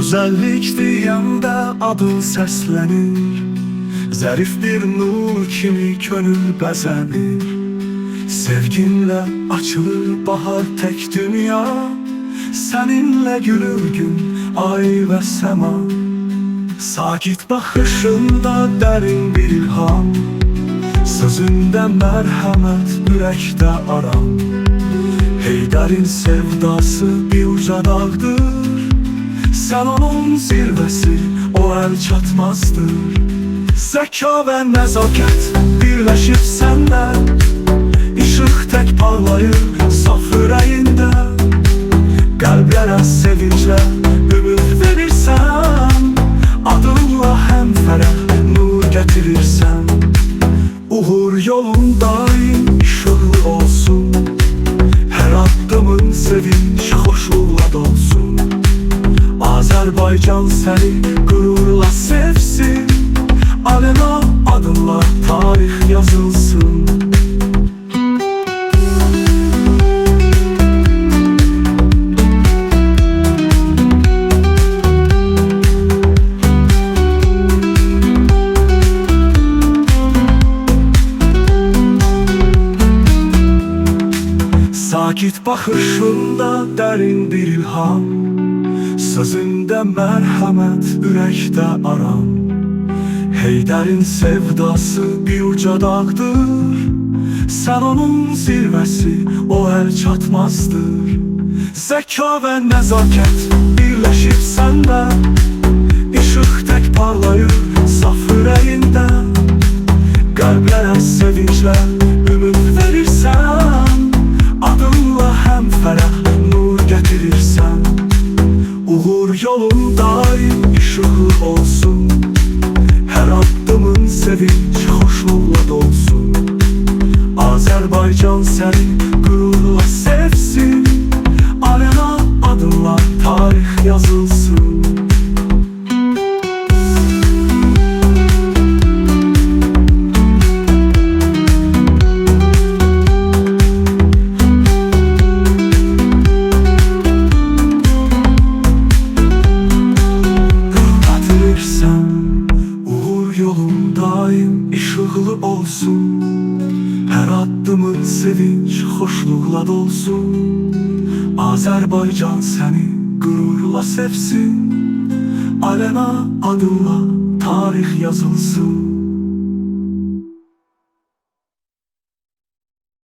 Güzellik deyəndə adın səslənir, zərif bir nur kimi könül bəzənir. Sevginlə açılır bahar tək dünya, səninlə gülür gün, ay və səma. Sakit baxışında dərin bir ilham, sözündə mərhəmət, ürəkdə aram. Heydərin sevdası bir uca dağdır, sən onun zirvəsi, o əl çatmazdır. Zəka və nəzakət birləşib səndə, İşıq tək parlayır saf ürəyində. Qəlblərə sevinclə ümid verirsən, adınla həm fərəh nur gətirirsən. Uğur yolun daim işıqlı olsun, hər addımın sevinç xoşluqla dolsun. Azərbaycan səni qürurla sevsin, Alena adınla tarix yazılsın. Sakit baxışında dərin bir ilham, sözündə mərhəmət, ürəkdə aram. Heydərin sevdası bir uca dağdır, sən onun zirvəsi, o əl çatmazdır. Zəka və nəzakət birləşib səndə, İşıq tək parlayır saf ürəyində. Qəlblərə sevinclə ümid verirsən, adınla həm fərəh nur gətirirsən. Uğur yolun daim işıqlı olsun, hər addımın sevinç xoşluqla dolsun. Azərbaycan səni qürurla sevsin, Alena adınla tarix yazılsın. Yolun daim işıqlı olsun, hər addımın sevinç xoşluqla dolsun. Azərbaycan səni qürurla sevsin, Alena adınla tarix yazılsın.